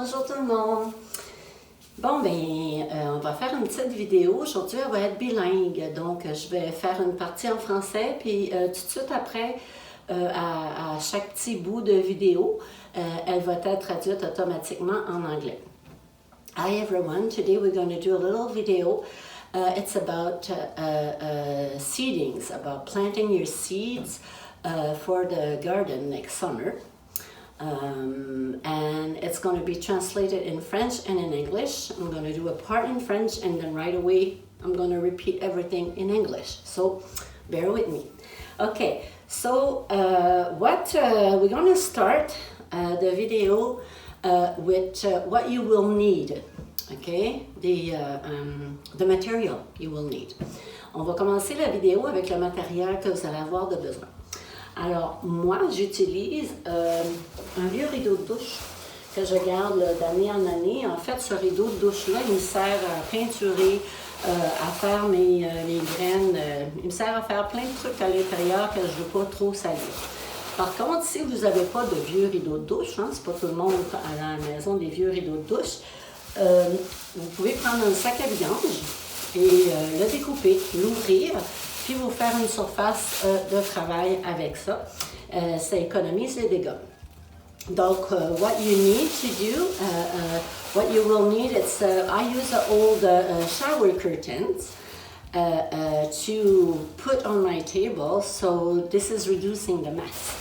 Bonjour tout le monde! Bon, on va faire une petite vidéo. Aujourd'hui, elle va être bilingue. Donc, je vais faire une partie en français, puis tout de suite après, à chaque petit bout de vidéo, elle va être traduite automatiquement en anglais. Hi everyone, today we're going to do a little video. It's about seedlings, about planting your seeds for the garden next summer. And it's going to be translated in French and in English. I'm going to do a part in French and then right away I'm going to repeat everything in English. So bear with me. Okay, so we're going to start the video with what you will need. Okay, the material you will need. On va commencer la vidéo avec le matériel que vous allez avoir de besoin. Alors, moi, j'utilise un vieux rideau de douche que je garde d'année en année. En fait, ce rideau de douche-là, il me sert à peinturer, à faire mes graines. Il me sert à faire plein de trucs à l'intérieur que je ne veux pas trop salir. Par contre, si vous n'avez pas de vieux rideau de douche, hein, c'est pas tout le monde à la maison des vieux rideaux de douche, vous pouvez prendre un sac à vidange et le découper, l'ouvrir, puis vous faire une surface de travail avec ça. Ça économise les dégâts. Donc, what you need to do, what you will need, it's I use old shower curtains to put on my table, so this is reducing the mess.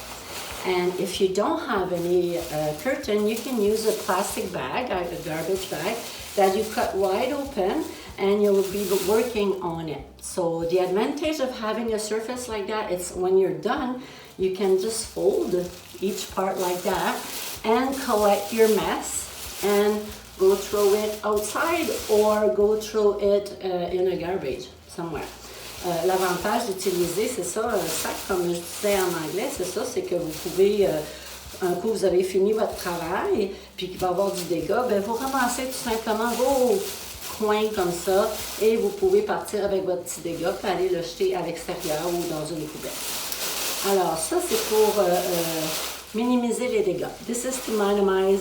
And if you don't have any curtain, you can use a plastic bag, a garbage bag, that you cut wide open and you'll be working on it. So the advantage of having a surface like that is when you're done, you can just fold each part like that and collect your mess and go throw it outside or go throw it in a garbage somewhere. L'avantage d'utiliser, c'est ça, un sac, comme je disais en anglais, c'est ça, c'est que vous pouvez, un coup vous avez fini votre travail, puis qu'il va y avoir du dégât, bien vous ramassez tout simplement vos coins comme ça, et vous pouvez partir avec votre petit dégât, puis aller le jeter à l'extérieur ou dans une poubelle. Alors ça, c'est pour minimiser les dégâts. This is to minimize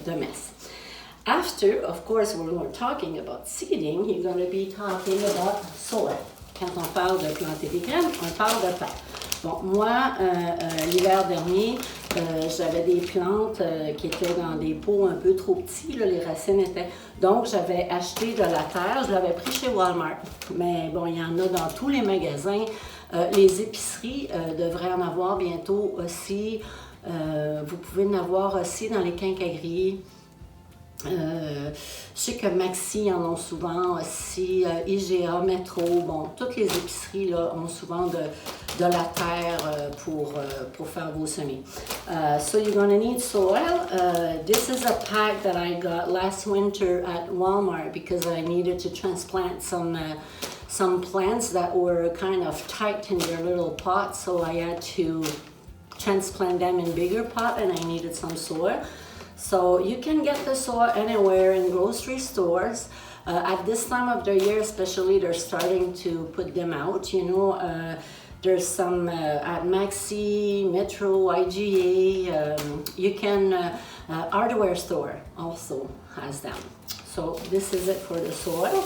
the mess. After, of course, when we're talking about seeding, you're going to be talking about soil. Quand on parle de planter des graines, on parle de terre. Bon, moi, l'hiver dernier, j'avais des plantes qui étaient dans des pots un peu trop petits, là, les racines étaient... Donc, j'avais acheté de la terre, je l'avais pris chez Walmart. Mais bon, il y en a dans tous les magasins. Les épiceries devraient en avoir bientôt aussi. Vous pouvez en avoir aussi dans les quincailleries. Je sais que Maxi en ont souvent aussi, IGA, Métro, bon, toutes les épiceries là, ont souvent de la terre pour faire vos semis. So you're going to need soil. This is a pack that I got last winter at Walmart because I needed to transplant some plants that were kind of tight in their little pots, so I had to transplant them in bigger pot and I needed some soil. So you can get the soil anywhere in grocery stores. At this time of the year especially, they're starting to put them out. You know, there's some at Maxi, Metro, IGA. You can, hardware store also has them. So this is it for the soil.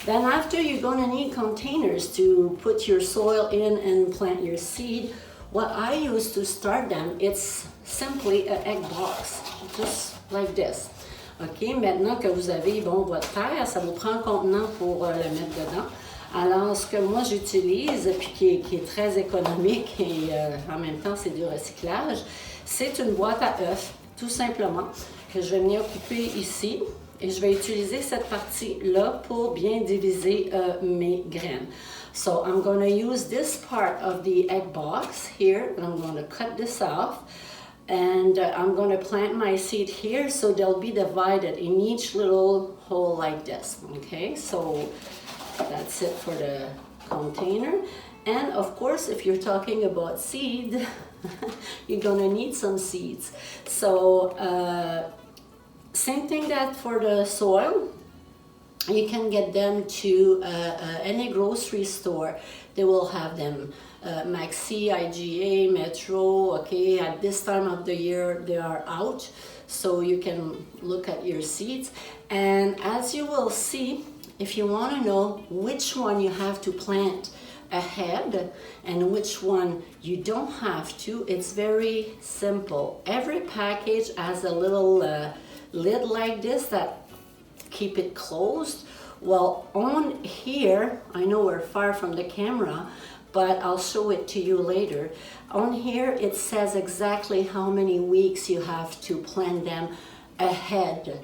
Then after, you're going to need containers to put your soil in and plant your seed. What I use to start them, it's simply an egg box, just like this. OK, maintenant que vous avez, bon, votre terre, ça vous prend un contenant pour le mettre dedans. Alors, ce que moi j'utilise, puis qui est très économique et en même temps c'est du recyclage, c'est une boîte à œufs, tout simplement, que je vais venir couper ici. Et je vais utiliser cette partie-là pour bien diviser mes graines. So I'm going to use this part of the egg box here, and I'm going to cut this off. And I'm going to plant my seed here, so they'll be divided in each little hole like this. Okay, so that's it for the container. And of course, if you're talking about seed, you're going to need some seeds. So same thing that for the soil, you can get them to any grocery store. They will have them. Maxi, IGA, Metro, okay, at this time of the year they are out. so you can look at your seeds. And as you will see, if you want to know which one you have to plant ahead and which one you don't have to, it's very simple. Every package has a little lid like this that keep it closed. Well, on here, I know we're far from the camera, but I'll show it to you later. On here, it says exactly how many weeks you have to plant them ahead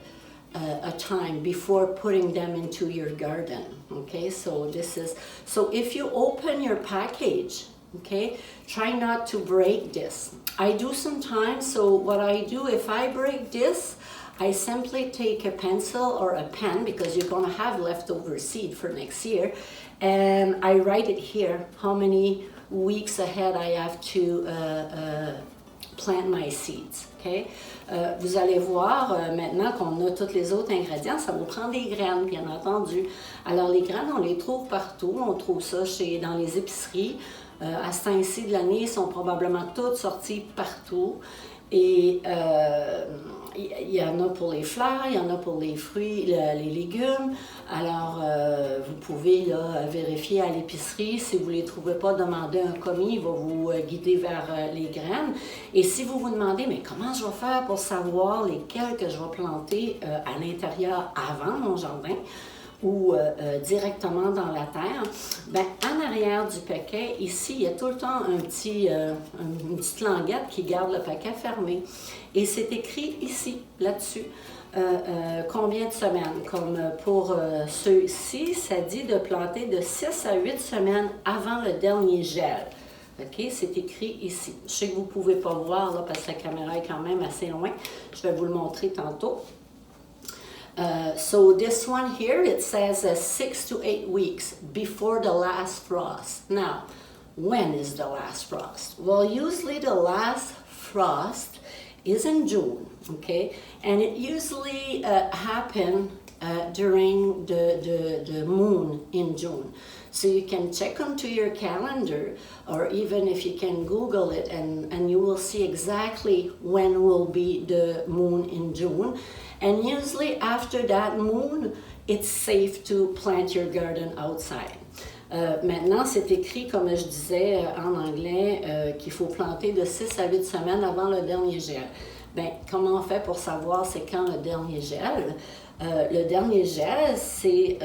a time before putting them into your garden. Okay, so this is, so if you open your package, okay, try not to break this. I do sometimes, so what I do, if I break this, I simply take a pencil or a pen, because you're going to have leftover seed for next year, and I write it here how many weeks ahead I have to plant my seeds. Okay? Vous allez voir maintenant qu'on a tous les autres ingrédients, ça vous prend des graines, bien entendu. Alors les graines, on les trouve partout, on trouve ça dans les épiceries. À ce temps-ci de l'année, ils sont probablement toutes sorties partout. Et il y en a pour les fleurs, il y en a pour les fruits, les légumes. Alors, vous pouvez là, vérifier à l'épicerie. Si vous ne les trouvez pas, demandez un commis, il va vous guider vers les graines. Et si vous vous demandez, mais comment je vais faire pour savoir lesquelles que je vais planter à l'intérieur avant mon jardin, ou directement dans la terre, ben, en arrière du paquet, ici, il y a tout le temps une petite languette qui garde le paquet fermé. Et c'est écrit ici, là-dessus, combien de semaines. Comme pour ceux-ci, ça dit de planter de 6 à 8 semaines avant le dernier gel. OK, c'est écrit ici. Je sais que vous ne pouvez pas voir, là, parce que la caméra est quand même assez loin. Je vais vous le montrer tantôt. So this one here, it says 6 to 8 weeks before the last frost. Now, when is the last frost? Well, usually the last frost is in June, okay? And it usually happens during the moon in June. So you can check onto your calendar, or even if you can Google it, and you will see exactly when will be the moon in June. And usually after that moon, it's safe to plant your garden outside. Maintenant, c'est écrit, comme je disais en anglais, qu'il faut planter de 6 à 8 semaines avant le dernier gel. Bien, comment on fait pour savoir c'est quand le dernier gel? Le dernier gel, c'est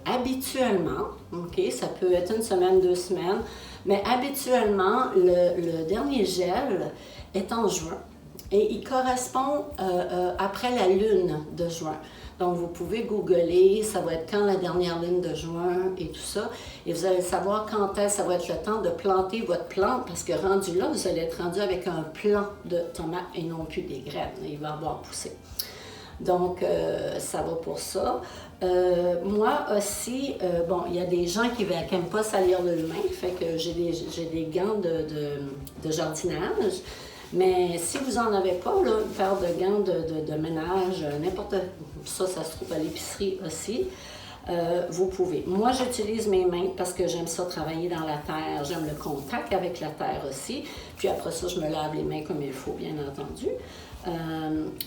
habituellement, ok, ça peut être une semaine, 2 semaines, mais habituellement, le dernier gel est en juin. Et il correspond après la lune de juin. Donc, vous pouvez googler, ça va être quand la dernière lune de juin et tout ça. Et vous allez savoir quand est-ce ça va être le temps de planter votre plante, parce que rendu là, vous allez être rendu avec un plant de tomates et non plus des graines. Il va avoir poussé. Donc, ça va pour ça. Moi aussi, bon, il y a des gens qui n'aiment pas salir de l'humain, fait que j'ai des gants de jardinage. Mais si vous n'en avez pas, là, une paire de gants de ménage, n'importe ça se trouve à l'épicerie aussi, vous pouvez. Moi, j'utilise mes mains parce que j'aime ça travailler dans la terre. J'aime le contact avec la terre aussi. Puis après ça, je me lave les mains comme il faut, bien entendu.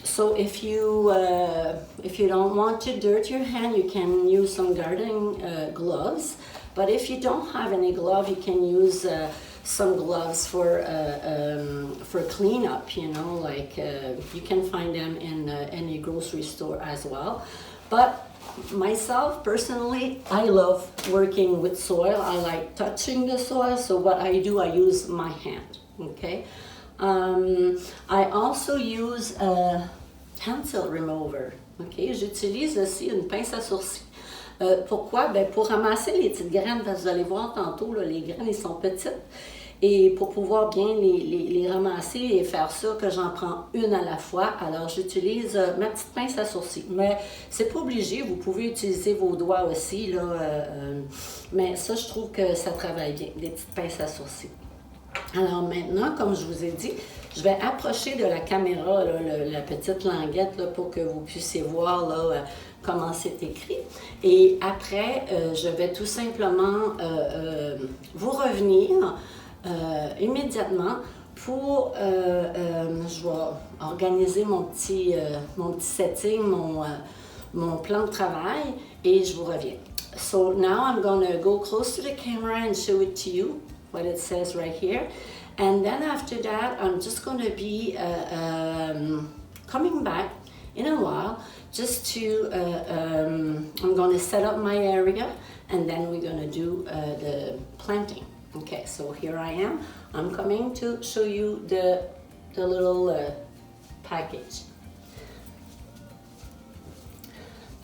So if you don't want to dirt your hand, you can use some gardening gloves. But if you don't have any glove, you can use some gloves for cleanup, you know, like you can find them in any grocery store as well. But myself, personally, I love working with soil. I like touching the soil, so what I do, I use my hand, okay? I also use a pencil remover, okay? J'utilise aussi une pince à sourcils. Pourquoi? Ben, pour ramasser les petites graines, parce que vous allez voir tantôt, là, les graines, ils sont petites. Et pour pouvoir bien les ramasser et faire ça, que j'en prends une à la fois, alors j'utilise ma petite pince à sourcils. Mais c'est pas obligé, vous pouvez utiliser vos doigts aussi, là, mais ça, je trouve que ça travaille bien, des petites pinces à sourcils. Alors maintenant, comme je vous ai dit, je vais approcher de la caméra là, la petite languette là, pour que vous puissiez voir là, comment c'est écrit. Et après, je vais tout simplement vous revenir immédiatement pour, je vais organiser mon petit setting, mon plan de travail et je vous reviens. So now I'm going to go close to the camera and show it to you, what it says right here. And then after that, I'm just going to be coming back in a while just to, I'm going to set up my area and then we're going to do the planting. Okay, so here I am. I'm coming to show you the little package.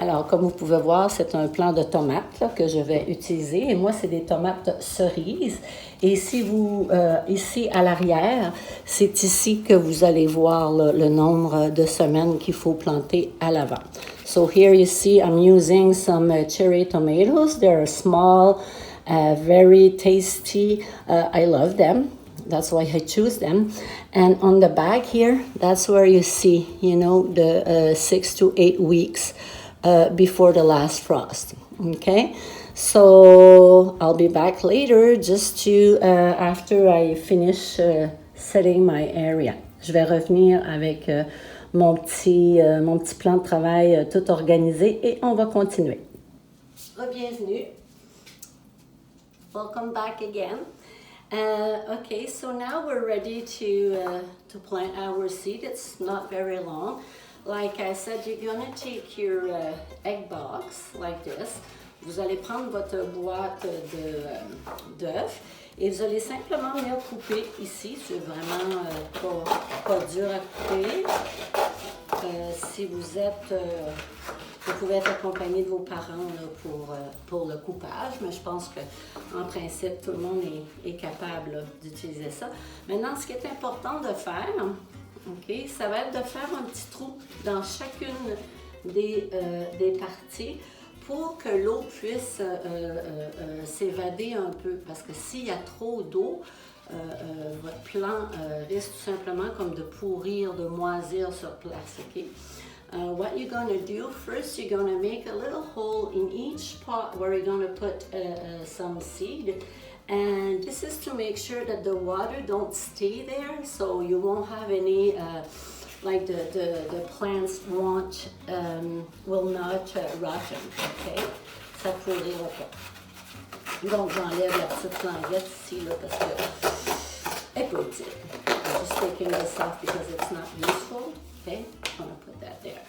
Alors, comme vous pouvez voir, c'est un plant de tomates là, que je vais utiliser. Et moi, c'est des tomates cerises. Et si vous, ici à l'arrière, c'est ici que vous allez voir le nombre de semaines qu'il faut planter à l'avant. So here you see I'm using some cherry tomatoes. They're small, very tasty. I love them. That's why I choose them. And on the back here, that's where you see, you know, the 6 to 8 weeks before the last frost. Okay, so I'll be back later just to after I finish setting my area. Je vais revenir avec mon petit plan de travail tout organisé et on va continuer. Bienvenue. Welcome back again. Okay, so now we're ready to plant our seed. It's not very long. Like I said, you're gonna take your egg box like this. Vous allez prendre votre boîte d'œufs et vous allez simplement venir couper ici. C'est vraiment pas dur à couper. Si vous êtes, vous pouvez être accompagné de vos parents là, pour le coupage, mais je pense qu'en principe, tout le monde est capable d'utiliser ça. Maintenant, ce qui est important de faire, OK, ça va être de faire un petit trou dans chacune des parties pour que l'eau puisse s'évader un peu. Parce que s'il y a trop d'eau, votre plant risque tout simplement comme de pourrir, de moisir sur place. OK? What you're going to do, first you're going to make a little hole in each pot where you're going to put some seed. And this is to make sure that the water don't stay there, so you won't have any, like the plants will not rotten, okay? Ça pourrira pas. Donc j'enlève la petite languette ici, là, parce que, écoute, I'm just taking this off because it's not useful, okay? I'm gonna put that there.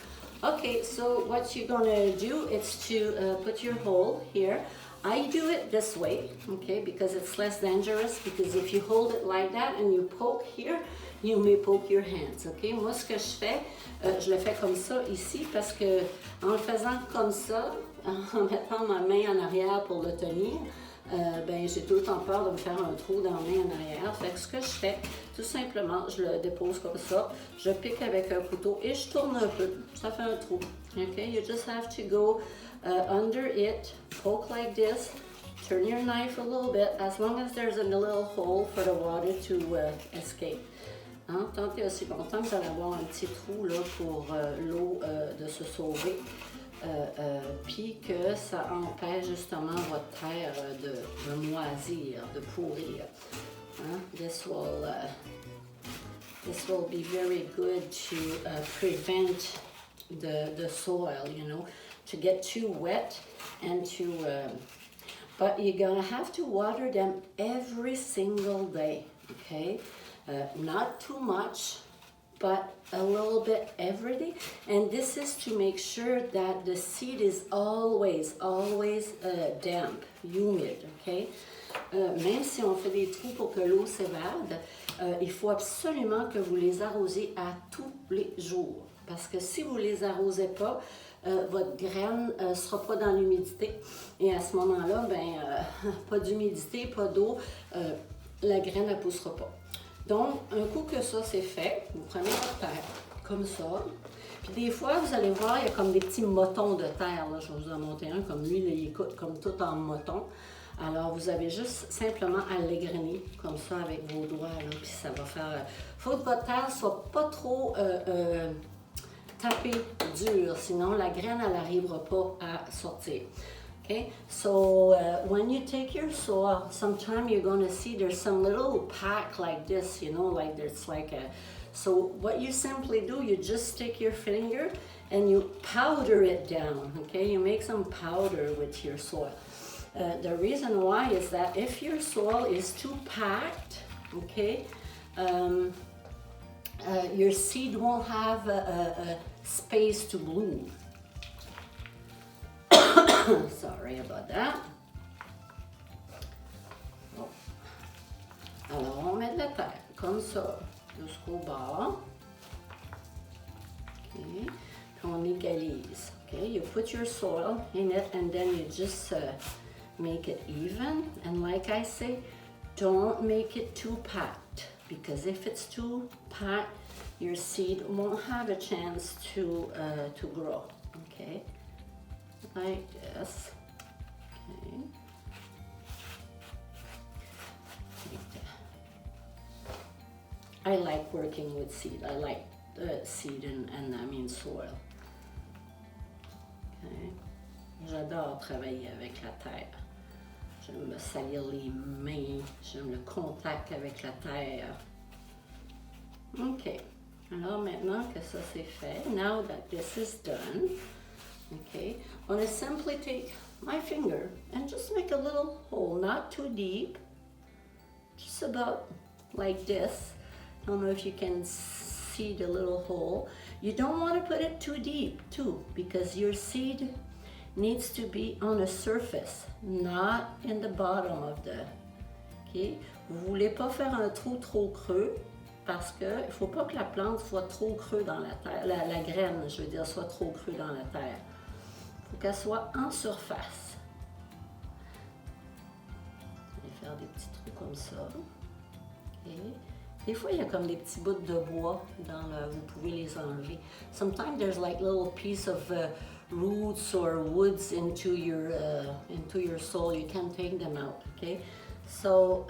Okay, so what you're gonna do is to put your hole here. I do it this way, okay, because it's less dangerous, because if you hold it like that and you poke here, you may poke your hands, okay? Moi, ce que je fais, je le fais comme ça ici, parce que en le faisant comme ça, en mettant ma main en arrière pour le tenir, ben j'ai tout le temps peur de me faire un trou dans la main en arrière. Fait que ce que je fais, tout simplement, je le dépose comme ça, je pique avec un couteau et je tourne un peu. Ça fait un trou, okay? You just have to go under it, poke like this, turn your knife a little bit, as long as there's a little hole for the water to escape. Hein? Tant et aussi longtemps que vous allez avoir un petit trou là, pour l'eau de se sauver, puis que ça empêche justement votre terre de moisir, de pourrir. Hein? This will be very good to prevent the soil, you know, to get too wet and to, but you're gonna have to water them every single day, okay? Not too much, but a little bit every day. And this is to make sure that the seed is always damp, humid, okay? Même si on fait des trous pour que l'eau s'évade, il faut absolument que vous les arrosiez à tous les jours. Parce que si vous ne les arrosez pas, votre graine ne sera pas dans l'humidité. Et à ce moment-là, pas d'humidité, pas d'eau, la graine ne poussera pas. Donc, un coup que ça c'est fait, vous prenez votre terre, comme ça. Puis des fois, vous allez voir, il y a comme des petits motons de terre. Là. Je vais vous en montrer un comme lui, là, il est comme tout en moton. Alors, vous avez juste simplement à l'égrainer, comme ça, avec vos doigts. Là, puis ça va faire... Il faut que votre terre ne soit pas trop... tapée dure, sinon la graine, elle n'arrivera pas à sortir. Okay, so when you take your soil, sometime you're going to see there's some little pack like this, you know, like there's like a, so what you simply do, you just stick your finger and you powder it down, okay? You make some powder with your soil. The reason why is that if your soil is too packed, okay, your seed won't have a space to bloom. Sorry about that. Bon. Alors, on met de la terre, comme ça, jusqu'au bas. Okay. Puis on égalise. Okay. You put your soil in it and then you just make it even. And like I say, don't make it too packed, because if it's too packed, your seed won't have a chance to grow. Okay. Like this. Okay. I like working with seed. I like seed and I mean soil. Okay. J'adore travailler avec la terre. J'aime me salir les mains. J'aime le contact avec la terre. Ok. Alors maintenant que ça c'est fait, now that this is done, okay, I'm going to simply take my finger and just make a little hole, not too deep, just about like this. I don't know if you can see the little hole. You don't want to put it too deep too, because your seed needs to be on a surface, not in the bottom of the, okay? Vous voulez pas faire un trou trop creux, parce que il faut pas que la plante soit trop creux dans la terre, la graine, je veux dire, soit trop creux dans la terre. Il faut qu'elle soit en surface. Je vais faire des petits trous comme ça. Okay. Des fois, il y a comme des petits bouts de bois dans le, vous pouvez les enlever. Sometimes there's like little piece of roots or woods into your soil. You can take them out, okay? So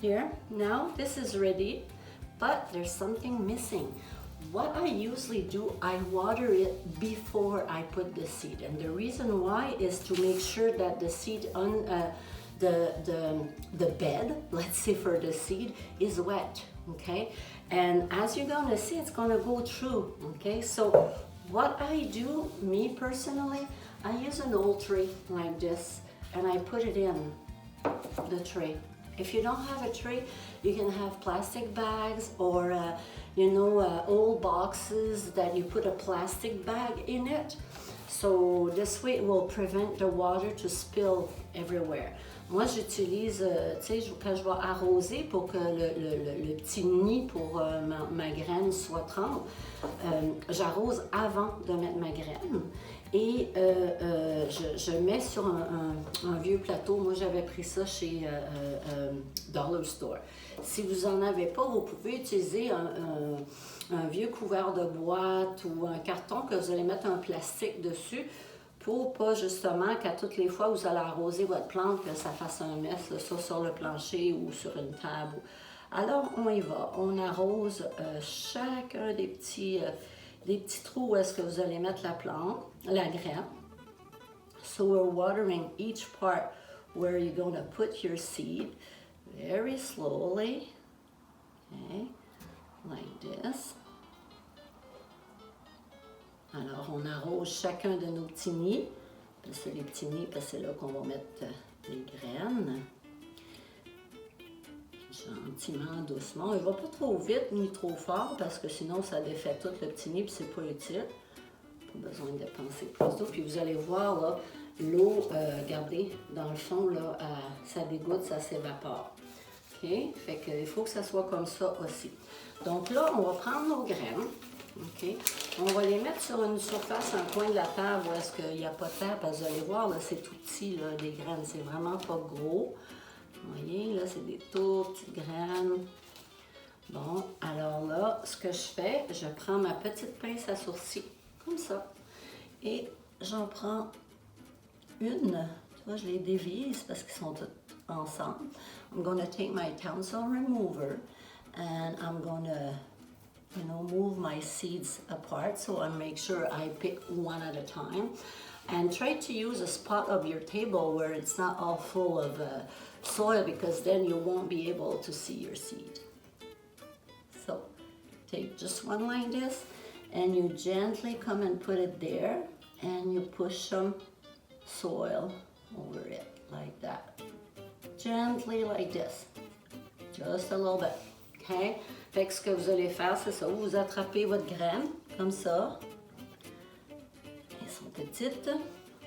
here, now this is ready, but there's something missing. What I usually do, I water it before I put the seed, and the reason why is to make sure that the seed on the bed, let's say for the seed, is wet, okay? And as you're gonna see, it's gonna go through, okay? So what I do, me personally, I use an old tray like this, and I put it in the tray. If you don't have a tray, you can have plastic bags or old boxes that you put a plastic bag in it. So this way it will prevent the water to spill everywhere. Moi j'utilise, tu sais, quand je vais arroser pour que le petit nid pour ma graine soit trempe, j'arrose avant de mettre ma graine. Et je mets sur un vieux plateau. Moi, j'avais pris ça chez Dollar Store. Si vous n'en avez pas, vous pouvez utiliser un vieux couvert de boîte ou un carton que vous allez mettre un plastique dessus pour pas justement qu'à toutes les fois vous allez arroser votre plante, que ça fasse un mess, là, soit sur le plancher ou sur une table. Alors, on y va. On arrose chacun des petits trous où est-ce que vous allez mettre la plante, la graine. So we're watering each part where you're going to put your seed very slowly, okay, like this. Alors, on arrose chacun de nos petits nids. C'est les petits nids, parce que c'est là qu'on va mettre les graines. Gentiment, doucement. Il ne va pas trop vite ni trop fort parce que sinon ça défait tout le petit nid et c'est pas utile. Pas besoin de dépenser plus d'eau. Puis vous allez voir là, l'eau, regardez, dans le fond, là, ça dégoutte, ça s'évapore. OK? Fait qu'il faut que ça soit comme ça aussi. Donc là, on va prendre nos graines. OK? On va les mettre sur une surface, un coin de la table où est-ce qu'il n'y a pas de terre. Parce que vous allez voir, là, c'est tout petit, là, des graines. C'est vraiment pas gros. Vous voyez, là, c'est des toutes petites graines. Bon, alors là, ce que je fais, je prends ma petite pince à sourcils, comme ça. Et j'en prends une. Tu vois, je les dévisse parce qu'ils sont tous ensemble. I'm going to take my tonsil remover and I'm going to you know, move my seeds apart, so I make sure I pick one at a time. And try to use a spot of your table where it's not all full of soil, because then you won't be able to see your seed. So take just one like this, and you gently come and put it there, and you push some soil over it like that. Gently like this. Just a little bit. OK? Fait que ce que vous allez faire, c'est ça. Vous attrapez votre graine, comme ça. Elles sont petites.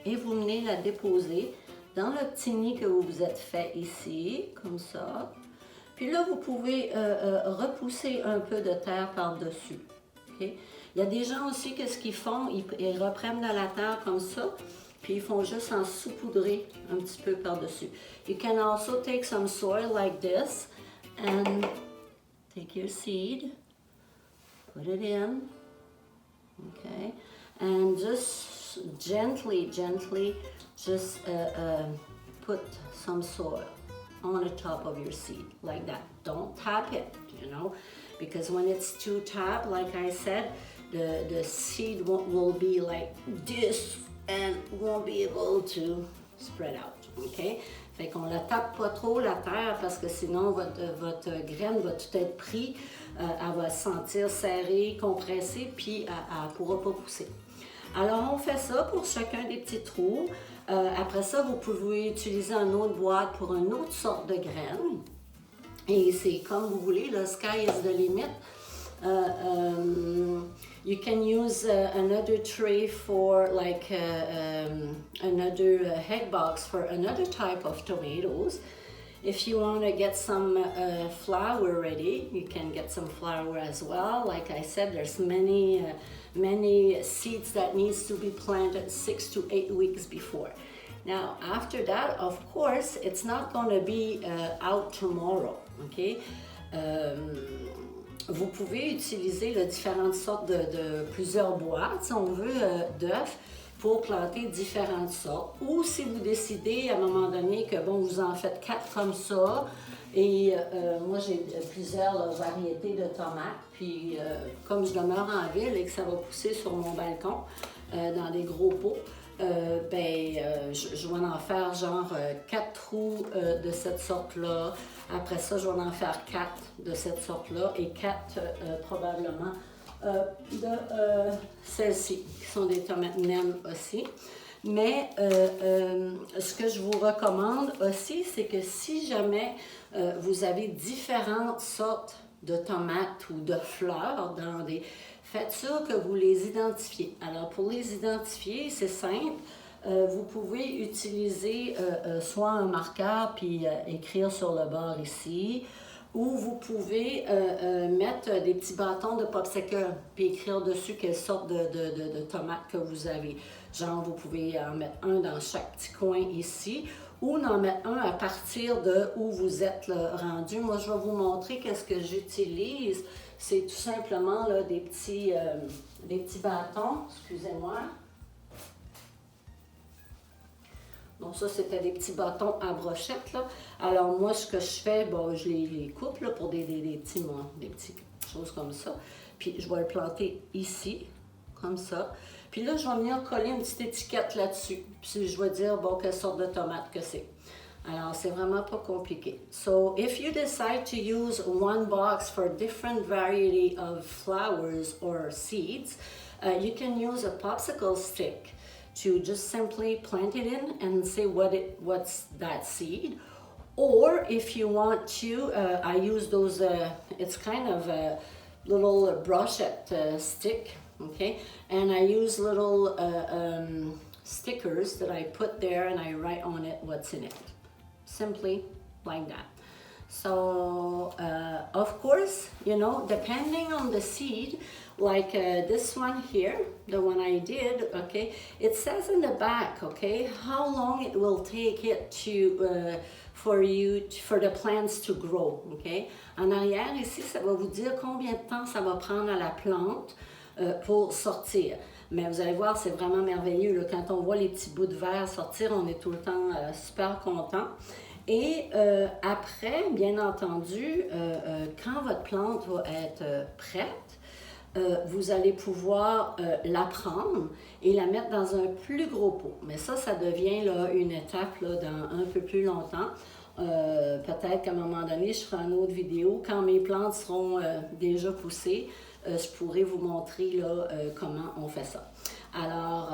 Et vous venez la déposer dans le petit nid que vous vous êtes fait ici, comme ça. Puis là, vous pouvez repousser un peu de terre par-dessus. Okay? Il y a des gens aussi, qu'est-ce qu'ils font? Ils reprennent de la terre comme ça, puis ils font juste en saupoudrer un petit peu par-dessus. You can also take some soil like this and take your seed, put it in, okay? And just gently, just put some soil on the top of your seed, like that. Don't tap it, you know, because when it's too tapped, like I said, the seed will be like this and won't be able to spread out, okay? Fait qu'on la tape pas trop la terre, parce que sinon votre graine va tout être pris, elle va se sentir serrée, compressée, puis elle pourra pas pousser. Alors on fait ça pour chacun des petits trous. Après ça, vous pouvez utiliser une autre boîte pour une autre sorte de graine. Et c'est comme vous voulez, le sky is the limit. You can use another tray for like another head box for another type of tomatoes. If you want to get some flower ready, you can get some flower as well. Like I said, there's many seeds that needs to be planted 6 to 8 weeks before. Now, after that, of course, it's not going to be out tomorrow, okay? Vous pouvez utiliser différentes sortes de plusieurs boîtes, si on veut, d'œufs, pour planter différentes sortes. Ou si vous décidez à un moment donné que, bon, vous en faites 4 comme ça, et moi j'ai plusieurs variétés de tomates, puis comme je demeure en ville et que ça va pousser sur mon balcon, dans des gros pots, je vais en faire genre 4 trous de cette sorte-là. Après ça, je vais en faire 4 de cette sorte-là et 4 probablement de celles-ci, qui sont des tomates naines aussi. Mais ce que je vous recommande aussi, c'est que si jamais vous avez différentes sortes de tomates ou de fleurs dans des... Faites sûr que vous les identifiez. Alors, pour les identifier, c'est simple. Vous pouvez utiliser soit un marqueur puis écrire sur le bord ici, ou vous pouvez mettre des petits bâtons de popsicle puis écrire dessus quelle sorte de tomates que vous avez. Genre, vous pouvez en mettre un dans chaque petit coin ici, ou en mettre un à partir de où vous êtes rendu. Moi, je vais vous montrer qu'est-ce que j'utilise. C'est tout simplement là, des petits bâtons, excusez-moi. Donc ça, c'était des petits bâtons à brochette, là. Alors moi, ce que je fais, bon, je les coupe là, pour des petites choses comme ça. Puis je vais le planter ici, comme ça. Puis là, je vais venir coller une petite étiquette là-dessus. Puis je vais dire, bon, quelle sorte de tomate que c'est. Alors, c'est vraiment pas compliqué. So, if you decide to use one box for different variety of flowers or seeds, you can use a popsicle stick to just simply plant it in and say what's that seed. Or if you want to, I use those, it's kind of a little brochette stick, okay? And I use little stickers that I put there and I write on it what's in it. Simply like that. So, of course, you know, depending on the seed, like this one here, the one I did, okay, it says in the back, okay, how long it will take it to, for the plants to grow, okay. En arrière, ici, ça va vous dire combien de temps ça va prendre à la plante pour sortir. Mais vous allez voir, c'est vraiment merveilleux, là. Quand on voit les petits bouts de verre sortir, on est tout le temps super content. Et après, bien entendu, quand votre plante va être prête, vous allez pouvoir la prendre et la mettre dans un plus gros pot. Mais ça devient là, une étape là, dans un peu plus longtemps. Peut-être qu'à un moment donné, je ferai une autre vidéo. Quand mes plantes seront déjà poussées, je pourrai vous montrer là, comment on fait ça. Alors,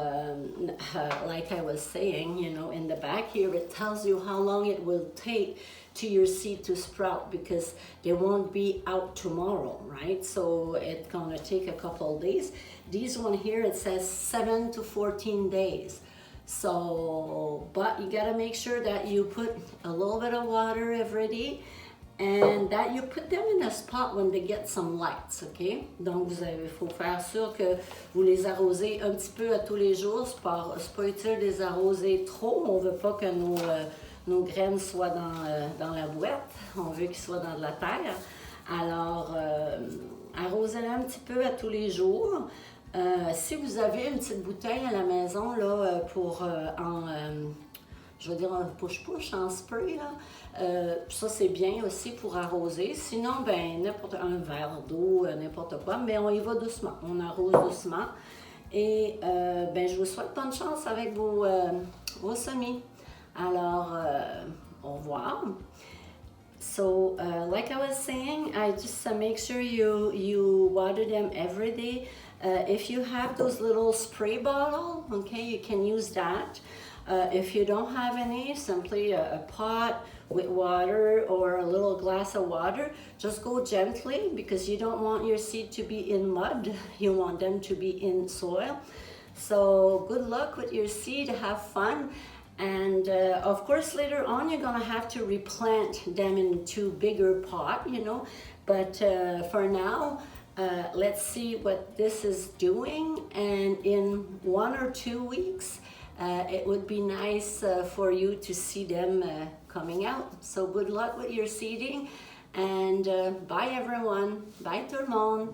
like I was saying, you know, in the back here, it tells you how long it will take to your seed to sprout because they won't be out tomorrow, right? So it's gonna take a couple days. This one here, it says 7 to 14 days. So, but you gotta make sure that you put a little bit of water every day and that you put them in a spot when they get some lights, ok? Donc, faut faire sûr que vous les arrosez un petit peu à tous les jours. C'est pas utile de les arroser trop. On veut pas que nos graines soient dans la boîte. On veut qu'ils soient dans de la terre. Alors, arrosez-les un petit peu à tous les jours. Si vous avez une petite bouteille à la maison là, pour je veux dire un push-push en spray, là, ça c'est bien aussi pour arroser. Sinon, ben n'importe un verre d'eau, n'importe quoi, mais on y va doucement, on arrose doucement. Et ben je vous souhaite bonne chance avec vos semis. Alors, au revoir. So, like I was saying, I just make sure you water them every day. If you have those little spray bottle, okay, you can use that. If you don't have any, simply a pot with water or a little glass of water. Just go gently because you don't want your seed to be in mud. You want them to be in soil. So good luck with your seed. Have fun. And of course, later on, you're going to have to replant them into bigger pot, you know. But for now, let's see what this is doing. And in 1 or 2 weeks, it would be nice for you to see them coming out. So good luck with your seeding. And bye, everyone. Bye, tout le monde.